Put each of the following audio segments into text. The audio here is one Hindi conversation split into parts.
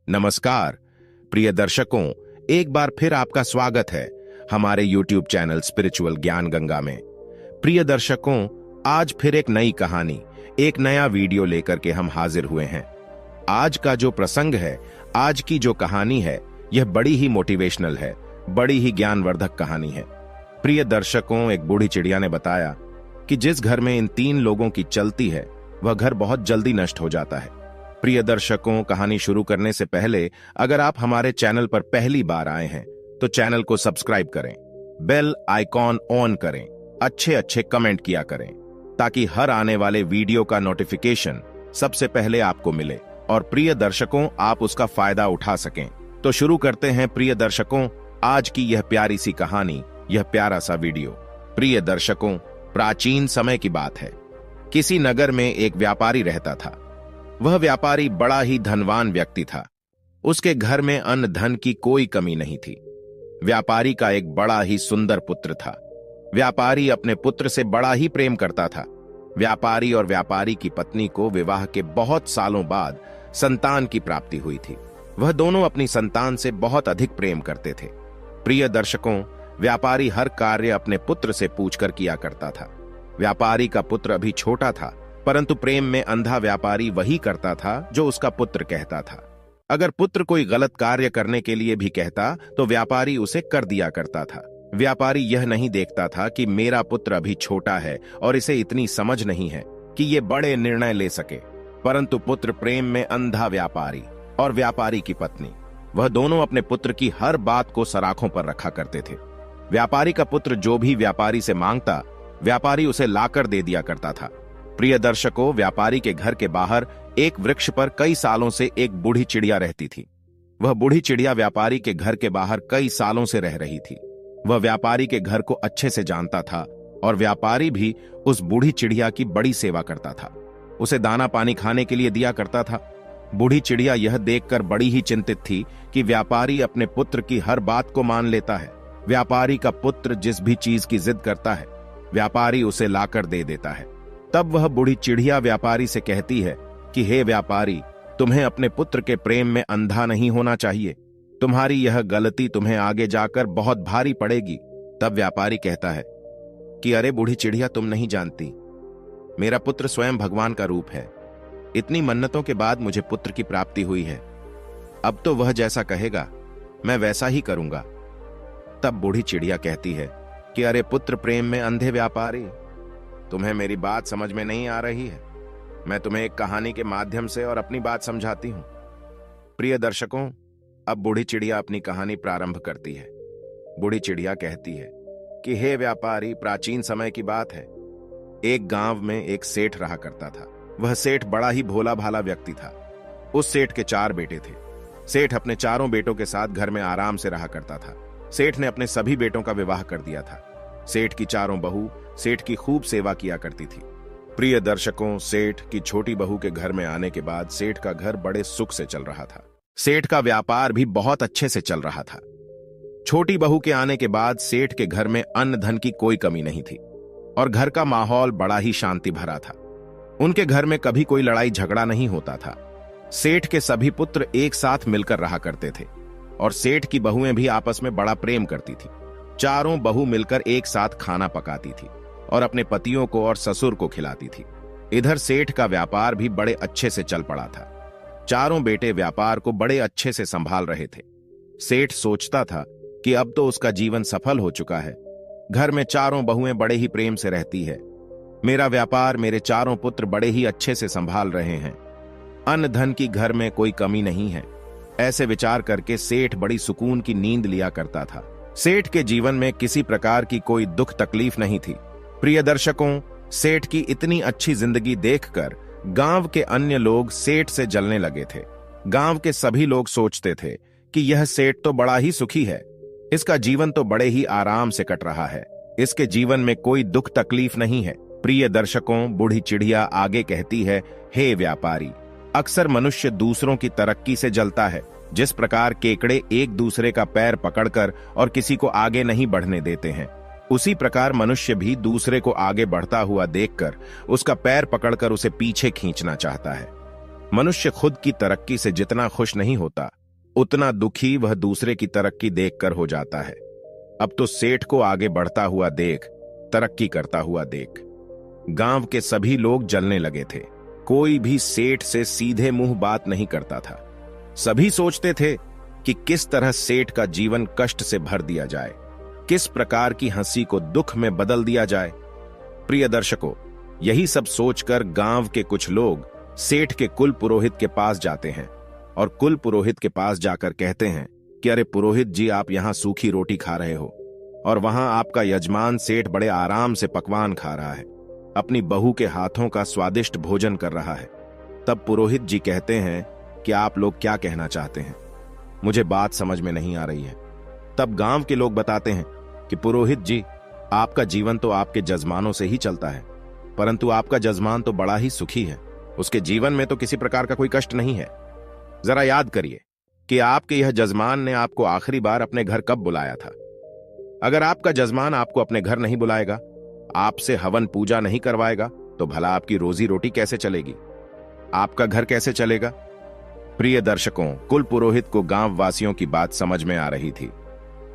नमस्कार प्रिय दर्शकों, एक बार फिर आपका स्वागत है हमारे YouTube चैनल स्पिरिचुअल ज्ञान गंगा में। प्रिय दर्शकों, आज फिर एक नई कहानी, एक नया वीडियो लेकर के हम हाजिर हुए हैं। आज का जो प्रसंग है, आज की जो कहानी है, यह बड़ी ही मोटिवेशनल है, बड़ी ही ज्ञानवर्धक कहानी है। प्रिय दर्शकों, एक बूढ़ी चिड़िया ने बताया कि जिस घर में इन 3 लोगों की चलती है, वह घर बहुत जल्दी नष्ट हो जाता है। प्रिय दर्शकों, कहानी शुरू करने से पहले अगर आप हमारे चैनल पर पहली बार आए हैं तो चैनल को सब्सक्राइब करें, बेल आइकॉन ऑन करें, अच्छे कमेंट किया करें ताकि हर आने वाले वीडियो का नोटिफिकेशन सबसे पहले आपको मिले और प्रिय दर्शकों आप उसका फायदा उठा सकें। तो शुरू करते हैं प्रिय दर्शकों आज की यह प्यारी सी कहानी, यह प्यारा सा वीडियो। प्रिय दर्शकों, प्राचीन समय की बात है। किसी नगर में एक व्यापारी रहता था। वह व्यापारी बड़ा ही धनवान व्यक्ति था। उसके घर में अन्न धन की कोई कमी नहीं थी। व्यापारी का एक बड़ा ही सुंदर पुत्र था। व्यापारी अपने पुत्र से बड़ा ही प्रेम करता था। व्यापारी और व्यापारी की पत्नी को विवाह के बहुत सालों बाद संतान की प्राप्ति हुई थी। वह दोनों अपनी संतान से बहुत अधिक प्रेम करते थे। प्रिय दर्शकों, व्यापारी हर कार्य अपने पुत्र से पूछकर किया करता था। व्यापारी का पुत्र अभी छोटा था, परंतु प्रेम में अंधा व्यापारी वही करता था जो उसका पुत्र कहता था। अगर पुत्र कोई गलत कार्य करने के लिए भी कहता तो व्यापारी उसे कर दिया करता था। व्यापारी यह नहीं देखता था कि मेरा पुत्र अभी छोटा है और इसे इतनी समझ नहीं है कि ये बड़े निर्णय ले सके, परंतु पुत्र प्रेम में अंधा व्यापारी और व्यापारी की पत्नी, वह दोनों अपने पुत्र की हर बात को सराखों पर रखा करते थे। व्यापारी का पुत्र जो भी व्यापारी से मांगता, व्यापारी उसे लाकर दे दिया करता था। प्रिय दर्शकों, व्यापारी के घर के बाहर एक वृक्ष पर कई सालों से एक बूढ़ी चिड़िया रहती थी। वह बूढ़ी चिड़िया व्यापारी के घर के बाहर कई सालों से रह रही थी। वह व्यापारी के घर को अच्छे से जानता था और व्यापारी भी उस बूढ़ी चिड़िया की बड़ी सेवा करता था। उसे दाना पानी खाने के लिए दिया करता था। बूढ़ी चिड़िया यह देखकर बड़ी ही चिंतित थी कि व्यापारी अपने पुत्र की हर बात को मान लेता है। व्यापारी का पुत्र जिस भी चीज की जिद करता है, व्यापारी उसे लाकर दे देता है। तब वह बूढ़ी चिड़िया व्यापारी से कहती है कि हे व्यापारी, तुम्हें अपने पुत्र के प्रेम में अंधा नहीं होना चाहिए। तुम्हारी यह गलती तुम्हें आगे जाकर बहुत भारी पड़ेगी। तब व्यापारी कहता है कि अरे बूढ़ी चिड़िया, तुम नहीं जानती, मेरा पुत्र स्वयं भगवान का रूप है। इतनी मन्नतों के बाद मुझे पुत्र की प्राप्ति हुई है। अब तो वह जैसा कहेगा मैं वैसा ही करूंगा। तब बूढ़ी चिड़िया कहती है कि अरे पुत्र प्रेम में अंधे व्यापारी, तुम्हें मेरी बात समझ में नहीं आ रही है। मैं तुम्हें एक कहानी के माध्यम से और अपनी बात समझाती हूं। प्रिय दर्शकों, अब बूढ़ी चिड़िया अपनी कहानी प्रारंभ करती है। बूढ़ी चिड़िया कहती है कि हे व्यापारी, प्राचीन समय की बात है। एक गांव में एक सेठ रहा करता था। वह सेठ बड़ा ही भोला भाला व्यक्ति था। उस सेठ के 4 बेटे थे। सेठ अपने चारों बेटों के साथ घर में आराम से रहा करता था। सेठ ने अपने सभी बेटों का विवाह कर दिया था। सेठ की चारों बहू सेठ की खूब सेवा किया करती थी। प्रिय दर्शकों, सेठ की छोटी बहू के घर में आने के बाद सेठ का घर बड़े सुख से चल रहा था। सेठ का व्यापार भी बहुत अच्छे से चल रहा था। छोटी बहू के आने के बाद सेठ के घर में अन्न धन की कोई कमी नहीं थी और घर का माहौल बड़ा ही शांति भरा था। उनके घर में कभी कोई लड़ाई झगड़ा नहीं होता था। सेठ के सभी पुत्र एक साथ मिलकर रहा करते थे और सेठ की बहुएं भी आपस में बड़ा प्रेम करती थी। चारों बहू मिलकर एक साथ खाना पकाती थी और अपने पतियों को और ससुर को खिलाती थी। इधर सेठ का व्यापार भी बड़े अच्छे से चल पड़ा था। चारों बेटे व्यापार को बड़े अच्छे से संभाल रहे थे। सेठ सोचता था कि अब तो उसका जीवन सफल हो चुका है। घर में चारों बहुएं बड़े ही प्रेम से रहती है। मेरा व्यापार, मेरे चारों पुत्र बड़े ही अच्छे से संभाल रहे हैं। अन्न धन की घर में कोई कमी नहीं है। ऐसे विचार करके सेठ बड़ी सुकून की नींद लिया करता था। सेठ के जीवन में किसी प्रकार की कोई दुख तकलीफ नहीं थी। प्रिय दर्शकों, सेठ की इतनी अच्छी जिंदगी देखकर गांव के अन्य लोग सेठ से जलने लगे थे। गांव के सभी लोग सोचते थे कि यह सेठ तो बड़ा ही सुखी है। इसका जीवन तो बड़े ही आराम से कट रहा है। इसके जीवन में कोई दुख तकलीफ नहीं है। प्रिय दर्शकों, बूढ़ी चिड़िया आगे कहती है, हे व्यापारी, अक्सर मनुष्य दूसरों की तरक्की से जलता है। जिस प्रकार केकड़े एक दूसरे का पैर पकड़कर और किसी को आगे नहीं बढ़ने देते हैं, उसी प्रकार मनुष्य भी दूसरे को आगे बढ़ता हुआ देखकर उसका पैर पकड़कर उसे पीछे खींचना चाहता है। मनुष्य खुद की तरक्की से जितना खुश नहीं होता, उतना दुखी वह दूसरे की तरक्की देखकर हो जाता है। अब तो सेठ को आगे बढ़ता हुआ देख, तरक्की करता हुआ देख, गांव के सभी लोग जलने लगे थे। कोई भी सेठ से सीधे मुंह बात नहीं करता था। सभी सोचते थे कि किस तरह सेठ का जीवन कष्ट से भर दिया जाए, किस प्रकार की हंसी को दुख में बदल दिया जाए। प्रिय दर्शकों, यही सब सोचकर गांव के कुछ लोग सेठ के कुल पुरोहित के पास जाते हैं और कुल पुरोहित के पास जाकर कहते हैं कि अरे पुरोहित जी, आप यहां सूखी रोटी खा रहे हो और वहां आपका यजमान सेठ बड़े आराम से पकवान खा रहा है, अपनी बहू के हाथों का स्वादिष्ट भोजन कर रहा है। तब पुरोहित जी कहते हैं कि आप लोग क्या कहना चाहते हैं, मुझे बात समझ में नहीं आ रही है। तब गांव के लोग बताते हैं कि पुरोहित जी, आपका जीवन तो आपके जजमानों से ही चलता है, परंतु आपका जजमान तो बड़ा ही सुखी है, उसके जीवन में तो किसी प्रकार का कोई कष्ट नहीं है। जरा याद करिए कि आपके यह जजमान ने आपको आखिरी बार अपने घर कब बुलाया था। अगर आपका जजमान आपको अपने घर नहीं बुलाएगा, आपसे हवन पूजा नहीं करवाएगा, तो भला आपकी रोजी रोटी कैसे चलेगी, आपका घर कैसे चलेगा। प्रिय दर्शकों, कुल पुरोहित को गांव वासियों की बात समझ में आ रही थी।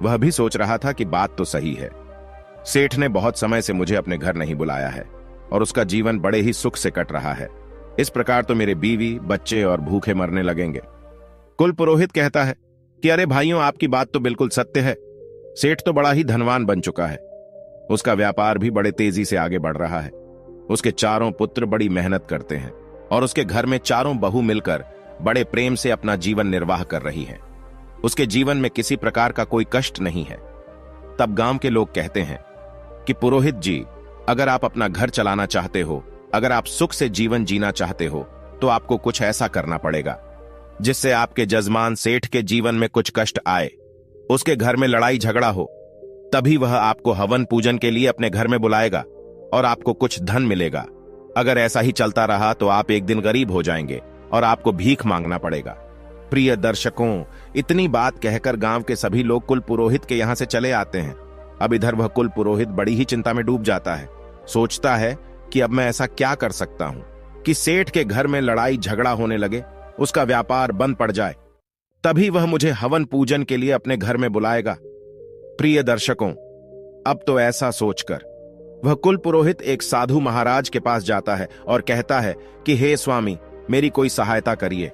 वह भी सोच रहा था कि बात तो सही है, सेठ ने बहुत समय से मुझे अपने घर नहीं बुलाया है और उसका जीवन बड़े ही सुख से कट रहा है। इस प्रकार तो मेरे बीवी, बच्चे और भूखे मरने लगेंगे। कुल पुरोहित कहता है कि अरे भाइयों, आपकी बात तो बिल्कुल सत्य है। सेठ तो बड़ा ही धनवान बन चुका है, उसका व्यापार भी बड़े तेजी से आगे बढ़ रहा है, उसके चारों पुत्र बड़ी मेहनत करते हैं और उसके घर में चारों बहू मिलकर बड़े प्रेम से अपना जीवन निर्वाह कर रही हैं। उसके जीवन में किसी प्रकार का कोई कष्ट नहीं है। तब गांव के लोग कहते हैं कि पुरोहित जी, अगर आप अपना घर चलाना चाहते हो, अगर आप सुख से जीवन जीना चाहते हो, तो आपको कुछ ऐसा करना पड़ेगा जिससे आपके जजमान सेठ के जीवन में कुछ कष्ट आए, उसके घर में लड़ाई झगड़ा हो, तभी वह आपको हवन पूजन के लिए अपने घर में बुलाएगा और आपको कुछ धन मिलेगा। अगर ऐसा ही चलता रहा तो आप एक दिन गरीब हो जाएंगे और आपको भीख मांगना पड़ेगा। प्रिय दर्शकों, इतनी बात कहकर गांव के सभी लोग कुल पुरोहित के यहां से चले आते हैं। अब इधर वह कुल पुरोहित बड़ी ही चिंता में डूब जाता है। सोचता है कि अब मैं ऐसा क्या कर सकता हूं कि सेठ के घर में लड़ाई झगड़ा होने लगे, उसका व्यापार बंद पड़ जाए, तभी वह मुझे हवन पूजन के लिए अपने घर में बुलाएगा। प्रिय दर्शकों, अब तो ऐसा सोचकर वह कुल पुरोहित एक साधु महाराज के पास जाता है और कहता है कि हे स्वामी, मेरी कोई सहायता करिए।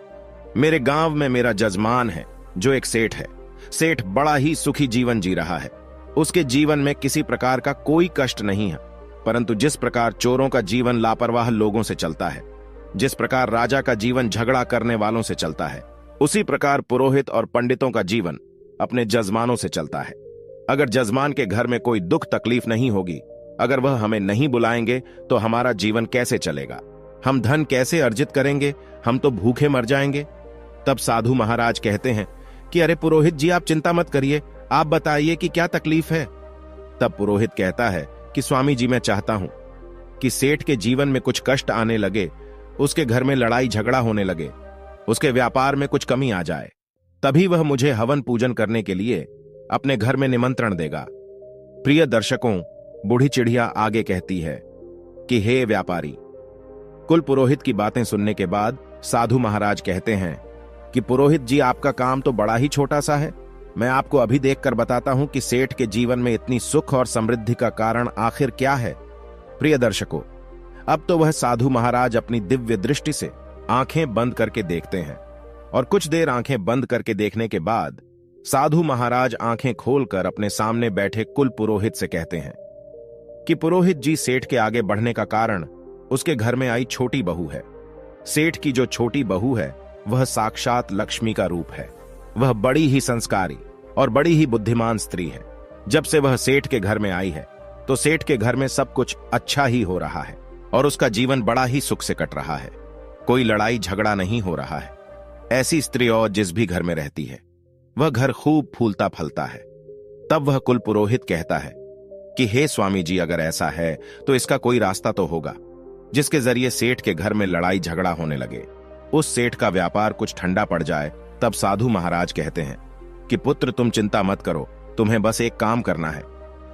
मेरे गांव में मेरा जजमान है जो एक सेठ है। सेठ बड़ा ही सुखी जीवन जी रहा है, उसके जीवन में किसी प्रकार का कोई कष्ट नहीं है, परंतु जिस प्रकार चोरों का जीवन लापरवाह लोगों से चलता है, जिस प्रकार राजा का जीवन झगड़ा करने वालों से चलता है, उसी प्रकार पुरोहित और पंडितों का जीवन अपने जजमानों से चलता है। अगर जजमान के घर में कोई दुख तकलीफ नहीं होगी, अगर वह हमें नहीं बुलाएंगे, तो हमारा जीवन कैसे चलेगा, हम धन कैसे अर्जित करेंगे, हम तो भूखे मर जाएंगे। तब साधु महाराज कहते हैं कि अरे पुरोहित जी, आप चिंता मत करिए, आप बताइए कि क्या तकलीफ है। तब पुरोहित कहता है कि स्वामी जी, मैं चाहता हूं कि सेठ के जीवन में कुछ कष्ट आने लगे, उसके घर में लड़ाई झगड़ा होने लगे, उसके व्यापार में कुछ कमी आ जाए, तभी वह मुझे हवन पूजन करने के लिए अपने घर में निमंत्रण देगा। प्रिय दर्शकों, बूढ़ी चिड़िया आगे कहती है कि हे व्यापारी। कुल पुरोहित की बातें सुनने के बाद साधु महाराज कहते हैं कि पुरोहित जी, आपका काम तो बड़ा ही छोटा सा है। मैं आपको अभी देखकर बताता हूं कि सेठ के जीवन में इतनी सुख और समृद्धि का कारण आखिर क्या है। प्रिय दर्शकों, अब तो वह साधु महाराज अपनी दिव्य दृष्टि से आंखें बंद करके देखते हैं और कुछ देर आंखें बंद करके देखने के बाद साधु महाराज आंखें खोलकर अपने सामने बैठे कुल पुरोहित से कहते हैं कि पुरोहित जी, सेठ के आगे बढ़ने का कारण उसके घर में आई छोटी बहू है। सेठ की जो छोटी बहू है वह साक्षात लक्ष्मी का रूप है। वह बड़ी ही संस्कारी और बड़ी ही बुद्धिमान स्त्री है। जब से वह सेठ के घर में आई है तो सेठ के घर में सब कुछ अच्छा ही हो रहा है और उसका जीवन बड़ा ही सुख से कट रहा है। कोई लड़ाई झगड़ा नहीं हो रहा है। ऐसी स्त्री और जिस भी घर में रहती है, वह घर खूब फूलता फलता है। तब वह कुल पुरोहित कहता है कि हे स्वामी जी, अगर ऐसा है तो इसका कोई रास्ता तो होगा जिसके जरिए सेठ के घर में लड़ाई झगड़ा होने लगे, उस सेठ का व्यापार कुछ ठंडा पड़ जाए। तब साधु महाराज कहते हैं कि पुत्र, तुम चिंता मत करो, तुम्हें बस एक काम करना है।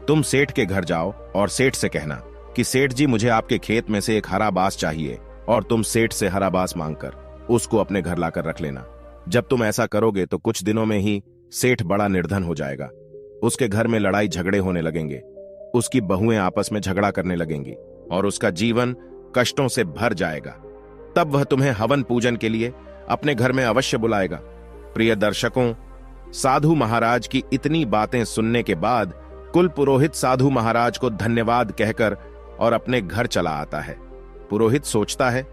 तुम सेठ के घर जाओ और सेठ से कहना कि सेठ जी, मुझे आपके खेत में से एक हरा बांस चाहिए, और तुम सेठ से हरा बांस मांगकर उसको अपने घर लाकर रख लेना। जब तुम ऐसा करोगे तो कुछ दिनों में ही सेठ बड़ा निर्धन हो जाएगा। उसके घर में लड़ाई झगड़े होने लगेंगे, उसकी बहुएं आपस में झगड़ा करने लगेंगी और उसका जीवन कष्टों से भर जाएगा। तब वह तुम्हें हवन पूजन के लिए अपने घर में अवश्य बुलाएगा। प्रिय दर्शकों, साधु महाराज की इतनी बातें सुनने के बाद कुल पुरोहित साधु महाराज को धन्यवाद कहकर और अपने घर चला आता है। पुरोहित सोचता है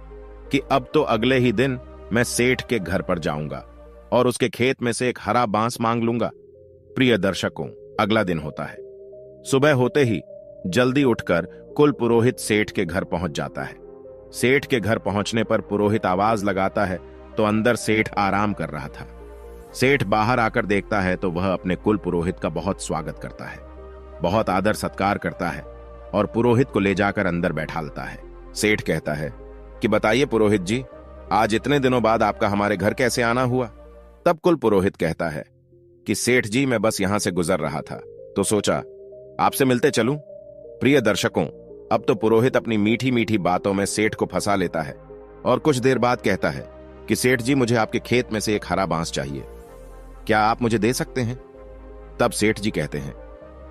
कि अब तो अगले ही दिन मैं सेठ के घर पर जाऊंगा और उसके खेत में से एक हरा बांस मांग लूंगा। प्रिय दर्शकों, अगला दिन होता है। सुबह होते ही जल्दी उठकर कुल पुरोहित सेठ के घर पहुंच जाता है। सेठ के घर पहुंचने पर पुरोहित आवाज लगाता है तो अंदर सेठ आराम कर रहा था। सेठ बाहर आकर देखता है तो वह अपने कुल पुरोहित का बहुत स्वागत करता है, बहुत आदर सत्कार करता है और पुरोहित को ले जाकर अंदर बैठालता है। सेठ कहता है कि बताइए पुरोहित जी, आज इतने दिनों बाद आपका हमारे घर कैसे आना हुआ? तब कुल पुरोहित कहता है कि सेठ जी, मैं बस यहां से गुजर रहा था तो सोचा आपसे मिलते चलूं। प्रिय दर्शकों, अब तो पुरोहित अपनी मीठी मीठी बातों में सेठ को फंसा लेता है और कुछ देर बाद कहता है कि सेठ जी, मुझे आपके खेत में से एक हरा बांस चाहिए, क्या आप मुझे दे सकते हैं? तब सेठ जी कहते हैं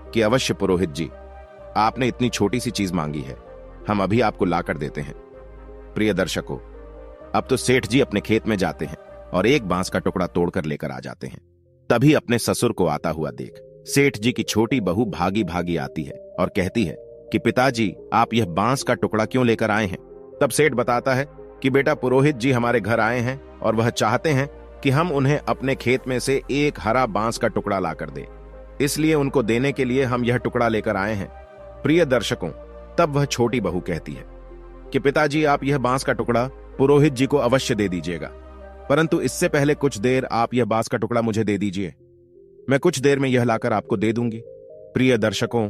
कि अवश्य पुरोहित जी, आपने इतनी छोटी सी चीज मांगी है, हम अभी आपको लाकर देते हैं। प्रिय दर्शकों, अब तो सेठ जी अपने खेत में जाते हैं और एक बांस का टुकड़ा तोड़कर लेकर आ जाते हैं। तभी अपने ससुर को आता हुआ देख सेठ जी की छोटी बहू भागी भागी आती है और कहती है कि पिताजी, आप यह बांस का टुकड़ा क्यों लेकर आए हैं? तब सेठ बताता है कि बेटा, पुरोहित जी हमारे घर आए हैं और वह चाहते हैं कि हम उन्हें अपने खेत में से एक हरा बांस का टुकड़ा लाकर दें, इसलिए उनको देने के लिए हम यह टुकड़ा लेकर आए हैं। प्रिय दर्शकों, तब वह छोटी बहू कहती है कि पिताजी, आप यह बांस का टुकड़ा पुरोहित जी को अवश्य दे दीजिएगा, परंतु इससे पहले कुछ देर आप यह बांस का टुकड़ा मुझे दे दीजिए, मैं कुछ देर में यह लाकर आपको दे दूंगी। प्रिय दर्शकों,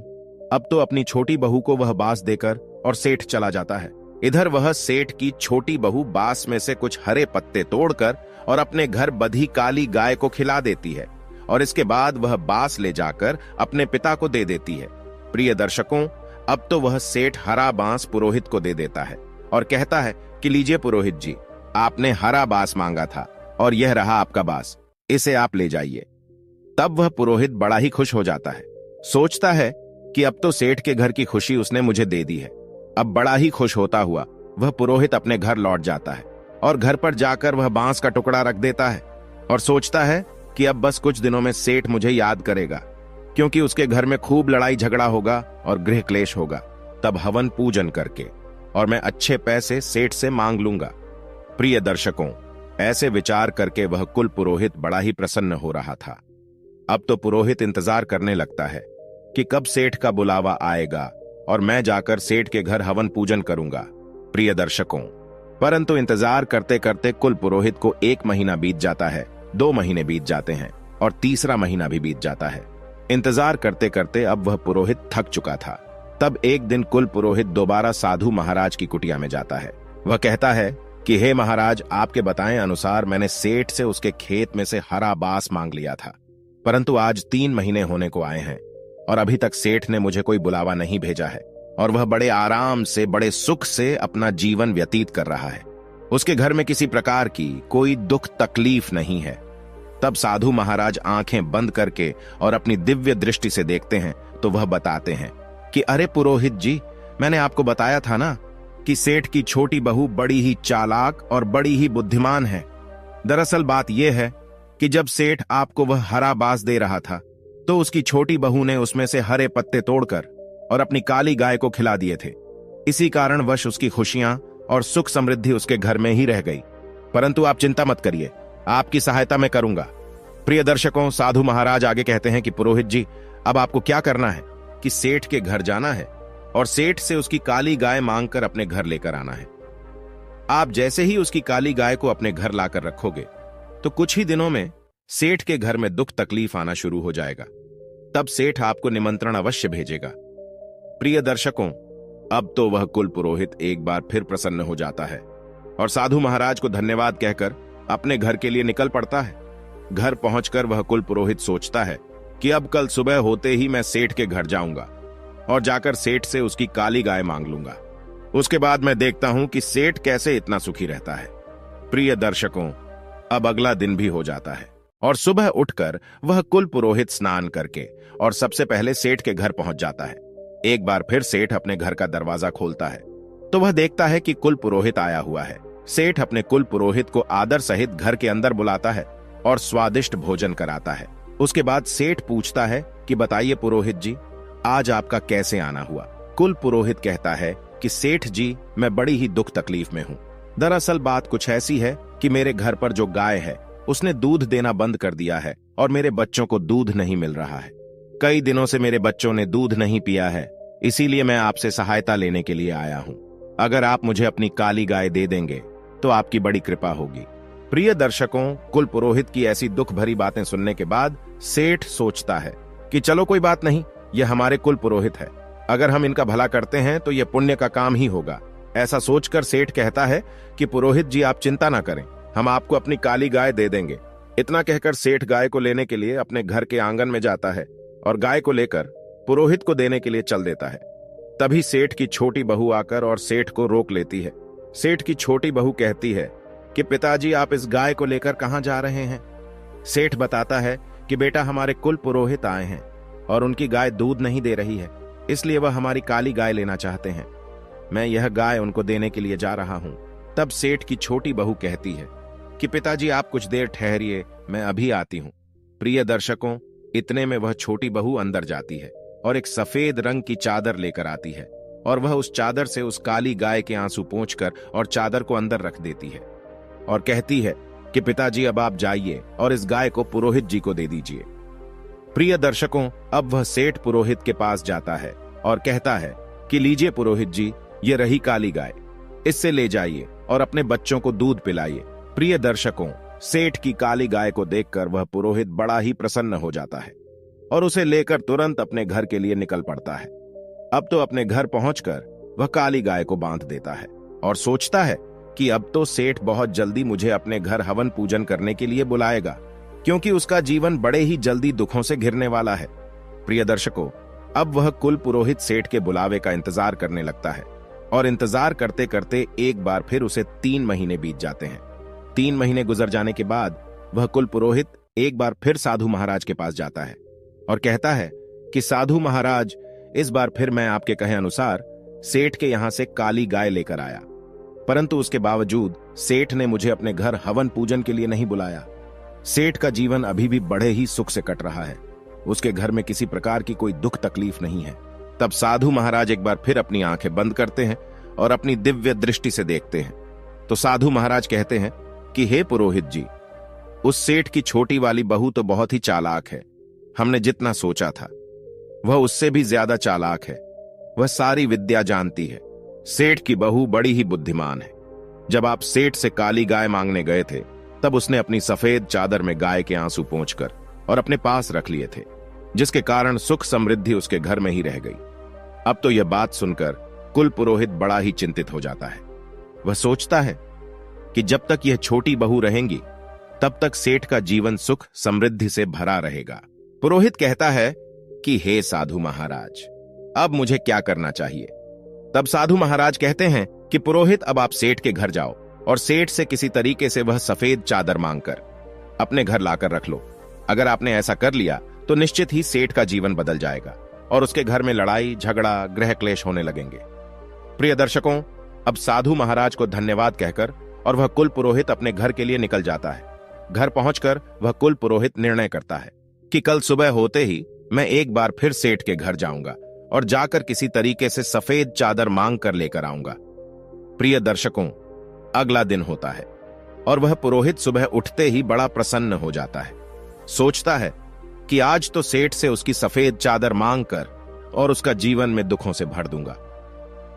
अब तो अपनी छोटी बहू को वह बांस देकर और सेठ चला जाता है। इधर वह सेठ की छोटी बहू बांस में से कुछ हरे पत्ते तोड़कर और अपने घर बंधी काली गाय को खिला देती है और इसके बाद वह बांस ले जाकर अपने पिता को दे देती है। प्रिय दर्शकों, अब तो वह सेठ हरा बांस पुरोहित को दे देता है और कहता है कि लीजिए पुरोहित जी, आपने हरा बांस मांगा था और यह रहा आपका बांस, इसे आप ले जाइए। तब वह पुरोहित बड़ा ही खुश हो जाता है, सोचता है कि अब तो सेठ के घर की खुशी उसने मुझे दे दी है। अब बड़ा ही खुश होता हुआ वह पुरोहित अपने घर लौट जाता है और घर पर जाकर वह बांस का टुकड़ा रख देता है और सोचता है कि अब बस कुछ दिनों में सेठ मुझे याद करेगा, क्योंकि उसके घर में खूब लड़ाई झगड़ा होगा और गृह क्लेश होगा। तब हवन पूजन करके और मैं अच्छे पैसे सेठ से मांग लूंगा। प्रिय दर्शकों, ऐसे विचार करके वह कुल पुरोहित बड़ा ही प्रसन्न हो रहा था। अब तो पुरोहित इंतजार करने लगता है कि कब सेठ का बुलावा आएगा और मैं जाकर सेठ के घर हवन पूजन करूंगा। प्रिय दर्शकों, परंतु इंतजार करते करते कुल पुरोहित को 1 महीना बीत जाता है, 2 महीने बीत जाते हैं और तीसरा महीना भी बीत जाता है। इंतजार करते करते अब वह पुरोहित थक चुका था। तब एक दिन कुल पुरोहित दोबारा साधु महाराज की कुटिया में जाता है। वह कहता है कि हे महाराज, आपके बताएं अनुसार मैंने सेठ से उसके खेत में से हरा बांस मांग लिया था, परंतु आज 3 महीने होने को आए हैं और अभी तक सेठ ने मुझे कोई बुलावा नहीं भेजा है और वह बड़े आराम से, बड़े सुख से अपना जीवन व्यतीत कर रहा है। उसके घर में किसी प्रकार की कोई दुख तकलीफ नहीं है। तब साधु महाराज आंखें बंद करके और अपनी दिव्य दृष्टि से देखते हैं तो वह बताते हैं कि अरे पुरोहित जी, मैंने आपको बताया था ना कि सेठ की छोटी बहू बड़ी ही चालाक और बड़ी ही बुद्धिमान है। दरअसल बात यह है कि जब सेठ आपको वह हरा बांस दे रहा था तो उसकी छोटी बहू ने उसमें से हरे पत्ते तोड़कर और अपनी काली गाय को खिला दिए थे। इसी कारणवश उसकी खुशियां और सुख समृद्धि उसके घर में ही रह गई। परंतु आप चिंता मत करिए, आपकी सहायता मैं करूंगा। प्रिय दर्शकों, साधु महाराज आगे कहते हैं कि पुरोहित जी, अब आपको क्या करना है कि सेठ के घर जाना है और सेठ से उसकी काली गाय मांगकर अपने घर लेकर आना है। आप जैसे ही उसकी काली गाय को अपने घर लाकर रखोगे तो कुछ ही दिनों में सेठ के घर में दुख तकलीफ आना शुरू हो जाएगा। तब सेठ आपको निमंत्रण अवश्य भेजेगा। प्रिय दर्शकों, अब तो वह कुल पुरोहित एक बार फिर प्रसन्न हो जाता है और साधु महाराज को धन्यवाद कहकर अपने घर के लिए निकल पड़ता है। घर पहुंचकर वह कुल पुरोहित सोचता है कि अब कल सुबह होते ही मैं सेठ के घर जाऊंगा और जाकर सेठ से उसकी काली गाय मांग लूंगा। उसके बाद मैं देखता हूं कि सेठ कैसे इतना सुखी रहता है। प्रिय दर्शकों, अब अगला दिन भी हो जाता है और सुबह उठकर वह कुल पुरोहित स्नान करके और सबसे पहले सेठ के घर पहुंच जाता है। एक बार फिर सेठ अपने घर का दरवाजा खोलता है तो वह देखता है कि कुल पुरोहित आया हुआ है। सेठ अपने कुल पुरोहित को आदर सहित घर के अंदर बुलाता है और स्वादिष्ट भोजन कराता है। उसके बाद सेठ पूछता है कि बताइए पुरोहित जी, आज आपका कैसे आना हुआ। कुल पुरोहित कहता है कि सेठ जी, मैं बड़ी ही दुख तकलीफ में हूँ। दरअसल बात कुछ ऐसी है कि मेरे घर पर जो गाय है उसने दूध देना बंद कर दिया है और मेरे बच्चों को दूध नहीं मिल रहा है। कई दिनों से मेरे बच्चों ने दूध नहीं पिया है, इसीलिए मैं आपसे सहायता लेने के लिए आया हूँ। अगर आप मुझे अपनी काली गाय दे देंगे तो आपकी बड़ी कृपा होगी। प्रिय दर्शकों, कुल पुरोहित की ऐसी दुख भरी बातें सुनने के बाद सेठ सोचता है कि चलो कोई बात नहीं, ये हमारे कुल पुरोहित है, अगर हम इनका भला करते हैं तो ये पुण्य का काम ही होगा। ऐसा सोचकर सेठ कहता है कि पुरोहित जी, आप चिंता ना करें, हम आपको अपनी काली गाय दे देंगे। इतना कहकर सेठ गाय को लेने के लिए अपने घर के आंगन में जाता है और गाय को लेकर पुरोहित को देने के लिए चल देता है। तभी सेठ की छोटी बहू आकर और सेठ को रोक लेती है। सेठ की छोटी बहू कहती है कि पिताजी, आप इस गाय को लेकर कहां जा रहे हैं। सेठ बताता है कि बेटा, हमारे कुल पुरोहित आए हैं और उनकी गाय दूध नहीं दे रही है, इसलिए वह हमारी काली गाय लेना चाहते हैं। मैं यह गाय उनको देने के लिए जा रहा हूं। तब सेठ की छोटी बहू कहती है कि पिताजी, आप कुछ देर ठहरिए, मैं अभी आती हूं। प्रिय दर्शकों, इतने में वह छोटी बहू अंदर जाती है और एक सफेद रंग की चादर लेकर आती है और वह उस चादर से उस काली गाय के आंसू पोंछकर और चादर को अंदर रख देती है और कहती है कि पिताजी, अब आप जाइए और इस गाय को पुरोहित जी को दे दीजिए। प्रिय दर्शकों, अब वह सेठ पुरोहित के पास जाता है और कहता है कि लीजिए पुरोहित जी, ये रही काली गाय, इससे ले जाइए और अपने बच्चों को दूध पिलाइए। प्रिय दर्शकों, सेठ की काली गाय को देखकर वह पुरोहित बड़ा ही प्रसन्न हो जाता है और उसे लेकर तुरंत अपने घर के लिए निकल पड़ता है। अब तो अपने घर पहुंचकर वह काली गाय को बांध देता है और सोचता है कि अब तो सेठ बहुत जल्दी मुझे अपने घर हवन पूजन करने के लिए बुलाएगा, क्योंकि उसका जीवन बड़े ही जल्दी दुखों से घिरने वाला है। प्रिय दर्शकों, अब वह कुल पुरोहित सेठ के बुलावे का इंतजार करने लगता है और इंतजार करते करते एक बार फिर उसे 3 महीने बीत जाते हैं। 3 महीने गुजर जाने के बाद वह कुल पुरोहित एक बार फिर साधु महाराज के पास जाता है और कहता है कि साधु महाराज, इस बार फिर मैं आपके कहे अनुसार सेठ के यहां से काली गाय लेकर आया, परंतु उसके बावजूद सेठ ने मुझे अपने घर हवन पूजन के लिए नहीं बुलाया। सेठ का जीवन अभी भी बड़े ही सुख से कट रहा है, उसके घर में किसी प्रकार की कोई दुख तकलीफ नहीं है। तब साधु महाराज एक बार फिर अपनी आंखें बंद करते हैं और अपनी दिव्य दृष्टि से देखते हैं तो साधु महाराज कहते हैं कि हे पुरोहित जी, उस सेठ की छोटी वाली बहू तो बहुत ही चालाक है। हमने जितना सोचा था वह उससे भी ज्यादा चालाक है। वह सारी विद्या जानती है। सेठ की बहू बड़ी ही बुद्धिमान है। जब आप सेठ से काली गाय मांगने गए थे तब उसने अपनी सफेद चादर में गाय के आंसू पोंछकर और अपने पास रख लिए थे, जिसके कारण सुख समृद्धि उसके घर में ही रह गई। अब तो यह बात सुनकर कुल पुरोहित बड़ा ही चिंतित हो जाता है। वह सोचता है कि जब तक यह छोटी बहू रहेंगी तब तक सेठ का जीवन सुख समृद्धि से भरा रहेगा। पुरोहित कहता है कि हे साधु महाराज, अब मुझे क्या करना चाहिए। तब साधु महाराज कहते हैं कि पुरोहित, अब आप सेठ के घर जाओ और सेठ से किसी तरीके से वह सफेद चादर मांगकर अपने घर लाकर रख लो। अगर आपने ऐसा कर लिया तो निश्चित ही सेठ का जीवन बदल जाएगा और उसके घर में लड़ाई झगड़ा गृह क्लेश होने लगेंगे। प्रिय दर्शकों, अब साधु महाराज को धन्यवाद कहकर और वह कुल पुरोहित अपने घर के लिए निकल जाता है। घर पहुंचकर वह कुल पुरोहित निर्णय करता है कि कल सुबह होते ही मैं एक बार फिर सेठ के घर जाऊंगा और जाकर किसी तरीके से सफेद चादर मांग कर लेकर आऊंगा। प्रिय दर्शकों, अगला दिन होता है और वह पुरोहित सुबह उठते ही बड़ा प्रसन्न हो जाता है। सोचता है कि आज तो सेठ से उसकी सफेद चादर मांग कर और उसका जीवन में दुखों से भर दूंगा।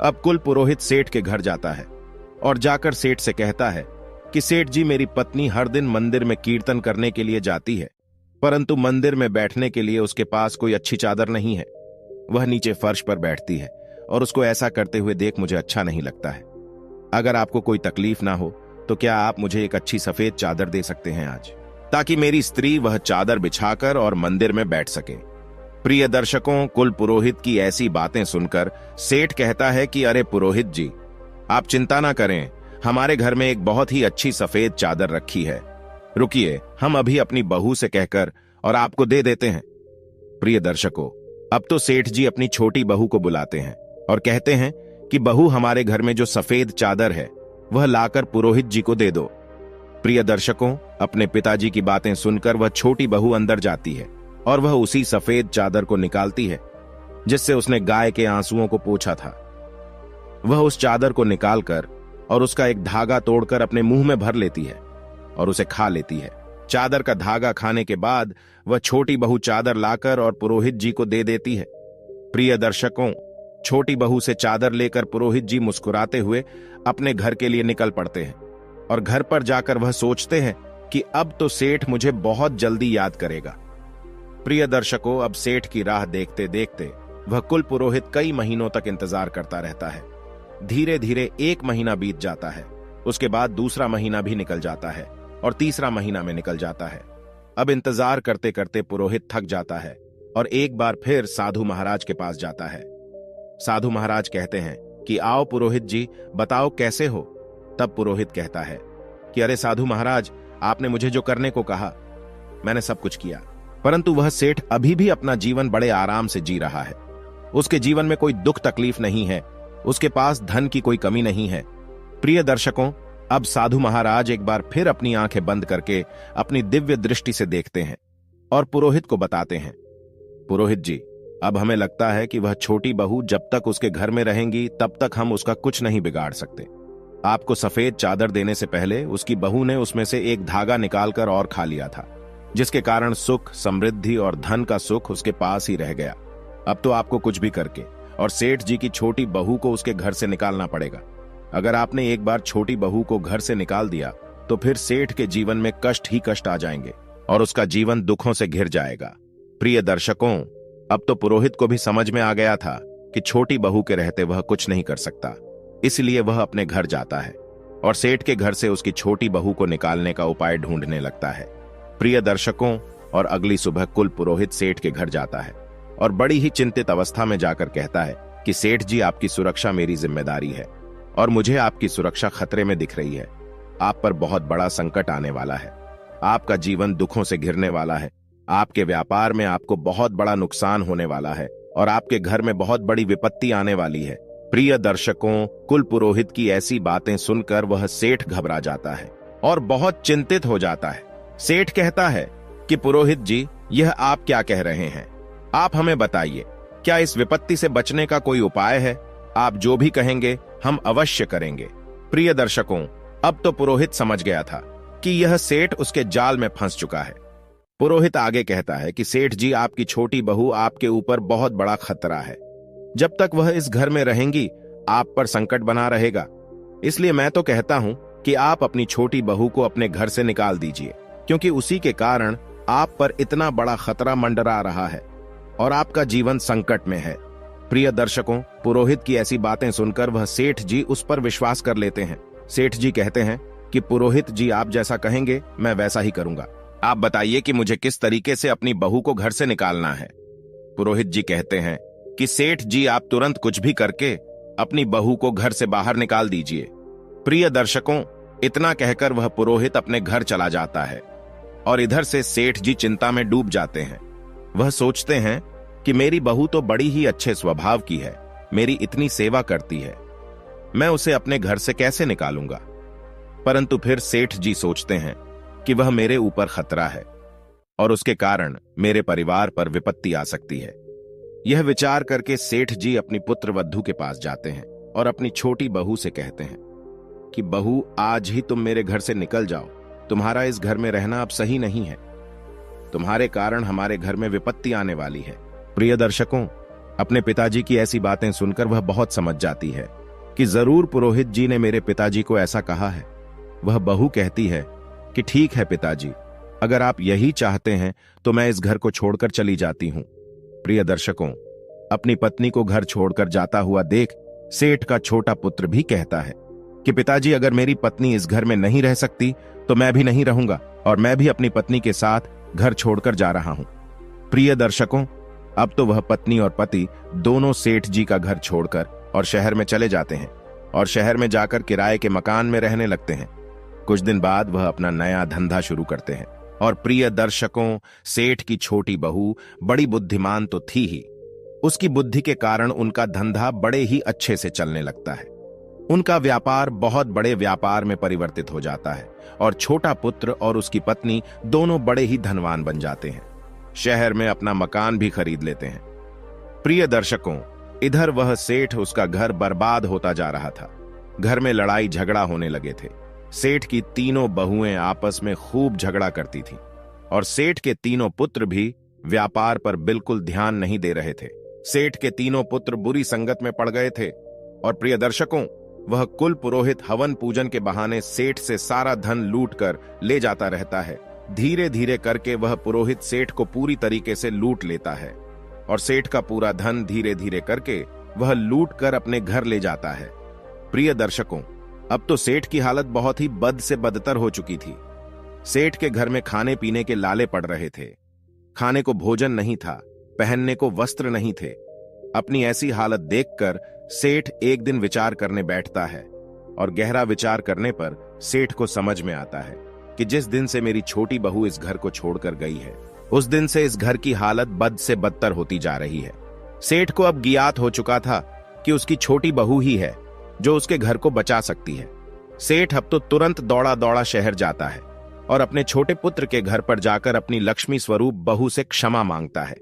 अब कुल पुरोहित सेठ के घर जाता है और जाकर सेठ से कहता है कि सेठ जी, मेरी पत्नी हर दिन मंदिर में कीर्तन करने के लिए जाती है, परंतु मंदिर में बैठने के लिए उसके पास कोई अच्छी चादर नहीं है। वह नीचे फर्श पर बैठती है और उसको ऐसा करते हुए देख मुझे अच्छा नहीं लगता है। अगर आपको कोई तकलीफ ना हो तो क्या आप मुझे एक अच्छी सफेद चादर दे सकते हैं आज, ताकि मेरी स्त्री वह चादर बिछाकर और मंदिर में बैठ सके। प्रिय दर्शकों, कुल पुरोहित की ऐसी बातें सुनकर सेठ कहता है कि अरे पुरोहित जी, आप चिंता ना करें, हमारे घर में एक बहुत ही अच्छी सफेद चादर रखी है। रुकिए, हम अभी अपनी बहू से कहकर और आपको दे देते हैं। प्रिय दर्शकों, अब तो सेठ जी अपनी छोटी बहू को बुलाते हैं और कहते हैं कि बहू, हमारे घर में जो सफेद चादर है वह लाकर पुरोहित जी को दे दो। प्रिय दर्शकों, अपने पिताजी की बातें सुनकर वह छोटी बहू अंदर जाती है और वह उसी सफेद चादर को निकालती है जिससे उसने गाय के आंसुओं को पोंछा था। वह उस चादर को निकालकर और उसका एक धागा तोड़कर अपने मुंह में भर लेती है और उसे खा लेती है। चादर का धागा खाने के बाद वह छोटी बहू चादर लाकर और पुरोहित जी को दे देती है। प्रिय दर्शकों, छोटी बहू से चादर लेकर पुरोहित जी मुस्कुराते हुए अपने घर के लिए निकल पड़ते हैं और घर पर जाकर वह सोचते हैं कि अब तो सेठ मुझे बहुत जल्दी याद करेगा। प्रिय दर्शकों, अब सेठ की राह देखते देखते वह कुल पुरोहित कई महीनों तक इंतजार करता रहता है। धीरे धीरे 1 महीना बीत जाता है, उसके बाद दूसरा महीना भी निकल जाता है और तीसरा महीना में निकल जाता है। अब इंतजार करते करते पुरोहित थक जाता है और एक बार फिर साधु महाराज के पास जाता है। साधु महाराज कहते हैं कि आओ पुरोहित जी, बताओ कैसे हो। तब पुरोहित कहता है कि अरे साधु महाराज, आपने मुझे जो करने को कहा मैंने सब कुछ किया, परंतु वह सेठ अभी भी अपना जीवन बड़े आराम से जी रहा है। उसके जीवन में कोई दुख तकलीफ नहीं है, उसके पास धन की कोई कमी नहीं है। प्रिय दर्शकों, अब साधु महाराज एक बार फिर अपनी आंखें बंद करके अपनी दिव्य दृष्टि से देखते हैं और पुरोहित को बताते हैं, पुरोहित जी, अब हमें लगता है कि वह छोटी बहू जब तक उसके घर में रहेंगी तब तक हम उसका कुछ नहीं बिगाड़ सकते। आपको सफेद चादर देने से पहले उसकी बहू ने उसमें से एक धागा निकालकर और खा लिया था, जिसके कारण सुख, समृद्धि और धन का सुख उसके पास ही रह गया। अब तो आपको कुछ भी करके और सेठ जी की छोटी बहू को उसके घर से निकालना पड़ेगा। अगर आपने एक बार छोटी बहू को घर से निकाल दिया तो फिर सेठ के जीवन में कष्ट ही कष्ट आ जाएंगे और उसका जीवन दुखों से घिर जाएगा। प्रिय दर्शकों, अब तो पुरोहित को भी समझ में आ गया था कि छोटी बहू के रहते वह कुछ नहीं कर सकता, इसलिए वह अपने घर जाता है और सेठ के घर से उसकी छोटी बहू को निकालने का उपाय ढूंढने लगता है। प्रिय दर्शकों, और अगली सुबह कुल पुरोहित सेठ के घर जाता है और बड़ी ही चिंतित अवस्था में जाकर कहता है कि सेठ जी, आपकी सुरक्षा मेरी जिम्मेदारी है और मुझे आपकी सुरक्षा खतरे में दिख रही है। आप पर बहुत बड़ा संकट आने वाला है, आपका जीवन दुखों से घिरने वाला है, आपके व्यापार में आपको बहुत बड़ा नुकसान होने वाला है और आपके घर में बहुत बड़ी विपत्ति आने वाली है। प्रिय दर्शकों, कुल पुरोहित की ऐसी बातें सुनकर वह सेठ घबरा जाता है और बहुत चिंतित हो जाता है। सेठ कहता है कि पुरोहित जी, यह आप क्या कह रहे हैं? आप हमें बताइए, क्या इस विपत्ति से बचने का कोई उपाय है? आप जो भी कहेंगे हम अवश्य करेंगे। प्रिय दर्शकों, अब तो पुरोहित समझ गया था कि यह सेठ उसके जाल में फंस चुका है। पुरोहित आगे कहता है कि सेठ जी, आपकी छोटी बहू आपके ऊपर बहुत बड़ा खतरा है। जब तक वह इस घर में रहेंगी आप पर संकट बना रहेगा, इसलिए मैं तो कहता हूं कि आप अपनी छोटी बहू को अपने घर से निकाल दीजिए, क्योंकि उसी के कारण आप पर इतना बड़ा खतरा मंडरा रहा है और आपका जीवन संकट में है। प्रिय दर्शकों, पुरोहित की ऐसी बातें सुनकर वह सेठ जी उस पर विश्वास कर लेते हैं। सेठ जी कहते हैं कि पुरोहित जी, आप जैसा कहेंगे मैं वैसा ही करूंगा। आप बताइए कि मुझे किस तरीके से अपनी बहू को घर से निकालना है। पुरोहित जी कहते हैं कि सेठ जी, आप तुरंत कुछ भी करके अपनी बहू को घर से बाहर निकाल दीजिए। प्रिय दर्शकों, इतना कहकर वह पुरोहित अपने घर चला जाता है और इधर से सेठ जी चिंता में डूब जाते हैं। वह सोचते हैं कि मेरी बहू तो बड़ी ही अच्छे स्वभाव की है, मेरी इतनी सेवा करती है, मैं उसे अपने घर से कैसे निकालूंगा। परंतु फिर सेठ जी सोचते हैं कि वह मेरे ऊपर खतरा है और उसके कारण मेरे परिवार पर विपत्ति आ सकती है। यह विचार करके सेठ जी अपनी पुत्र वधू के पास जाते हैं और अपनी छोटी बहू से कहते हैं कि बहू, आज ही तुम मेरे घर से निकल जाओ, तुम्हारा इस घर में रहना अब सही नहीं है, तुम्हारे कारण हमारे घर में विपत्ति आने वाली है। प्रिय दर्शकों, अपने पिताजी की ऐसी बातें सुनकर वह बहुत समझ जाती है कि जरूर पुरोहित जी ने मेरे पिताजी को ऐसा कहा है। वह बहू कहती है कि ठीक है पिताजी, अगर आप यही चाहते हैं तो मैं इस घर को छोड़कर चली जाती हूं। प्रिय दर्शकों, अपनी पत्नी को घर छोड़कर जाता हुआ देख सेठ का छोटा पुत्र भी कहता है कि पिताजी, अगर मेरी पत्नी इस घर में नहीं रह सकती तो मैं भी नहीं रहूंगा और मैं भी अपनी पत्नी के साथ घर छोड़कर जा रहा हूं। प्रिय दर्शकों, अब तो वह पत्नी और पति दोनों सेठ जी का घर छोड़कर और शहर में चले जाते हैं और शहर में जाकर किराए के मकान में रहने लगते हैं। कुछ दिन बाद वह अपना नया धंधा शुरू करते हैं। और प्रिय दर्शकों, सेठ की छोटी बहू बड़ी बुद्धिमान तो थी ही, उसकी बुद्धि के कारण उनका धंधा बड़े ही अच्छे से चलने लगता है। उनका व्यापार बहुत बड़े व्यापार में परिवर्तित हो जाता है और छोटा पुत्र और उसकी पत्नी दोनों बड़े ही धनवान बन जाते हैं। शहर में अपना मकान भी खरीद लेते हैं। प्रिय दर्शकों, इधर वह सेठ, उसका घर बर्बाद होता जा रहा था। घर में लड़ाई झगड़ा होने लगे थे। सेठ की तीनों बहुएं आपस में खूब झगड़ा करती थीं और सेठ के तीनों पुत्र भी व्यापार पर बिल्कुल ध्यान नहीं दे रहे थे। सेठ के तीनों पुत्र बुरी संगत में पड़ गए थे और प्रिय दर्शकों, वह कुल पुरोहित हवन पूजन के बहाने सेठ से सारा धन लूट कर ले जाता रहता है। धीरे धीरे करके वह पुरोहित सेठ को पूरी तरीके से लूट लेता है और सेठ का पूरा धन धीरे धीरे करके वह लूट कर अपने घर ले जाता है। प्रिय दर्शकों, अब तो सेठ की हालत बहुत ही बद से बदतर हो चुकी थी। सेठ के घर में खाने पीने के लाले पड़ रहे थे। खाने को भोजन नहीं था, पहनने को वस्त्र नहीं थे। अपनी ऐसी हालत देखकर सेठ एक दिन विचार करने बैठता है और गहरा विचार करने पर सेठ को समझ में आता है कि जिस दिन से मेरी छोटी बहू इस घर को छोड़कर गई है, उस दिन से इस घर की हालत बद से बदतर होती जा रही है। सेठ को अब ज्ञात हो चुका था कि उसकी छोटी बहू ही है जो उसके घर को बचा सकती है। सेठ अब तो तुरंत दौड़ा दौड़ा शहर जाता है और अपने छोटे पुत्र के घर पर जाकर अपनी लक्ष्मी स्वरूप बहू से क्षमा मांगता है।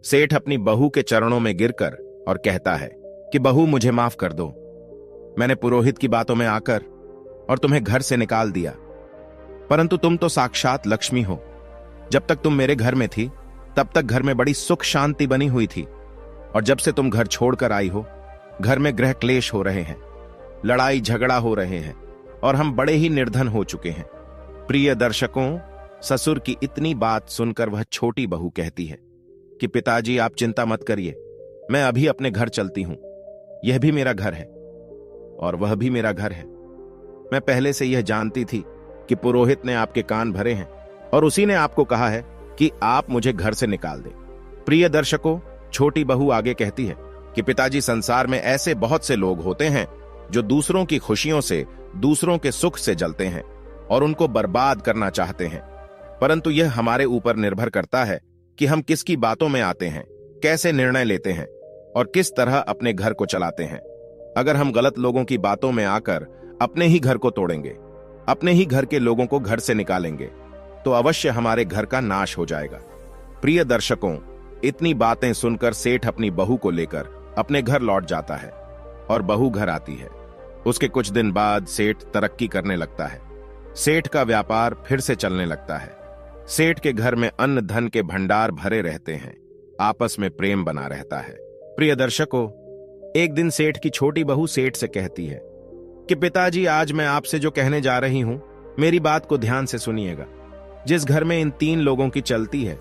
सेठ अपनी बहू के चरणों में गिरकर और कहता है कि बहू, मुझे माफ कर दो। मैंने पुरोहित की बातों में आकर और तुम्हें घर से निकाल दिया, परंतु तुम तो साक्षात लक्ष्मी हो। जब तक तुम मेरे घर में थी तब तक घर में बड़ी सुख शांति बनी हुई थी, और जब से तुम घर छोड़कर आई हो, घर में गृह क्लेश हो रहे हैं, लड़ाई झगड़ा हो रहे हैं और हम बड़े ही निर्धन हो चुके हैं। प्रिय दर्शकों, ससुर की इतनी बात सुनकर वह छोटी बहू कहती है कि पिताजी, आप चिंता मत करिए, मैं अभी अपने घर चलती हूं। यह भी मेरा घर है और वह भी मेरा घर है। मैं पहले से यह जानती थी कि पुरोहित ने आपके कान भरे हैं और उसी ने आपको कहा है कि आप मुझे घर से निकाल दें। प्रिय दर्शकों, छोटी बहू आगे कहती है कि पिताजी, संसार में ऐसे बहुत से लोग होते हैं जो दूसरों की खुशियों से, दूसरों के सुख से जलते हैं और उनको बर्बाद करना चाहते हैं, परंतु यह हमारे ऊपर निर्भर करता है कि हम किसकी बातों में आते हैं, कैसे निर्णय लेते हैं और किस तरह अपने घर को चलाते हैं। अगर हम गलत लोगों की बातों में आकर अपने ही घर को तोड़ेंगे, अपने ही घर के लोगों को घर से निकालेंगे, तो अवश्य हमारे घर का नाश हो जाएगा। प्रिय दर्शकों, इतनी बातें सुनकर सेठ अपनी बहू को लेकर अपने घर लौट जाता है और बहू घर आती है। उसके कुछ दिन बाद सेठ तरक्की करने लगता है। सेठ का व्यापार फिर से चलने लगता है। सेठ के घर में अन्न धन के भंडार भरे रहते हैं, आपस में प्रेम बना रहता है। प्रिय दर्शकों, एक दिन सेठ की छोटी बहू सेठ से कहती है कि पिताजी, आज मैं आपसे जो कहने जा रही हूं, मेरी बात को ध्यान से सुनिएगा। जिस घर में इन 3 लोगों की चलती है,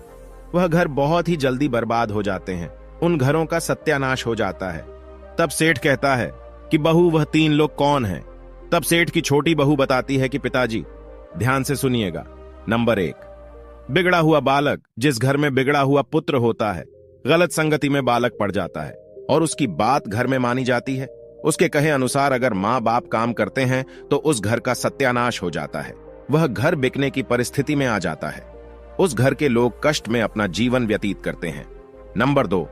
वह घर बहुत ही जल्दी बर्बाद हो जाते हैं। उन घरों का सत्यानाश हो जाता है। तब सेठ कहता है कि बहू, वह 3 लोग कौन हैं? तब सेठ की छोटी बहू बताती है कि पिताजी, ध्यान से सुनिएगा। नंबर 1, बिगड़ा हुआ बालक। जिस घर में बिगड़ा हुआ पुत्र होता है, गलत संगति में बालक पड़ जाता है और उसकी बात घर में मानी जाती है। उसके कहे अनुसार अगर माँ बाप काम करते हैं तो उस घर का सत्यानाश हो जाता है। वह घर बिकने की परिस्थिति में आ जाता है। उस घर के लोग कष्ट में अपना जीवन व्यतीत करते हैं। नंबर 2,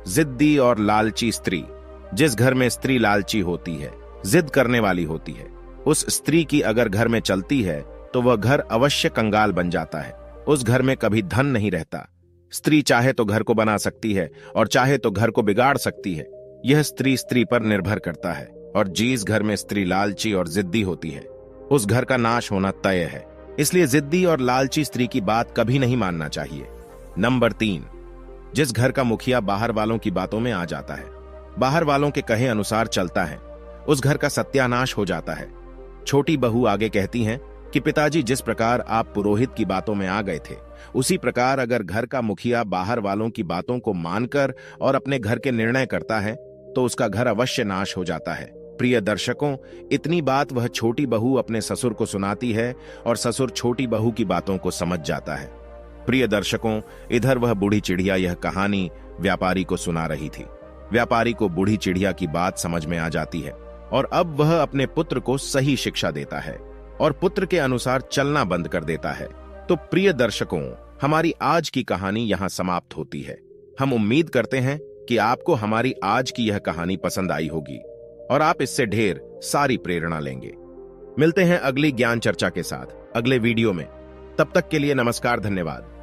जिद्दी और लालची स्त्री। जिस घर में स्त्री लालची होती है, जिद करने वाली होती है, उस स्त्री की अगर घर में चलती है तो वह घर अवश्य कंगाल बन जाता है। उस घर में कभी धन नहीं रहता। स्त्री चाहे तो घर को बना सकती है और चाहे तो घर को बिगाड़ सकती है। यह स्त्री पर निर्भर करता है, और जिस घर में स्त्री लालची और जिद्दी होती है, उस घर का नाश होना तय है। इसलिए जिद्दी और लालची स्त्री की बात कभी नहीं मानना चाहिए। नंबर 3, जिस घर का मुखिया बाहर वालों की बातों में आ जाता है, बाहर वालों के कहे अनुसार चलता है, उस घर का सत्यानाश हो जाता है। छोटी बहू आगे कहती हैं कि पिताजी, जिस प्रकार आप पुरोहित की बातों में आ गए थे, उसी प्रकार अगर घर का मुखिया बाहर वालों की बातों को मानकर और अपने घर के निर्णय करता है तो उसका घर अवश्य नाश हो जाता है। प्रिय दर्शकों, इतनी बात वह छोटी बहू अपने ससुर को सुनाती है और ससुर छोटी बहू की बातों को समझ जाता है। प्रिय दर्शकों, इधर वह बूढ़ी चिड़िया यह कहानी व्यापारी को सुना रही थी। व्यापारी को बूढ़ी चिड़िया की बात समझ में आ जाती है और अब वह अपने पुत्र को सही शिक्षा देता है और पुत्र के अनुसार चलना बंद कर देता है। तो प्रिय दर्शकों, हमारी आज की कहानी यहां समाप्त होती है। हम उम्मीद करते हैं कि आपको हमारी आज की यह कहानी पसंद आई होगी और आप इससे ढेर सारी प्रेरणा लेंगे। मिलते हैं अगली ज्ञान चर्चा के साथ अगले वीडियो में। तब तक के लिए नमस्कार, धन्यवाद।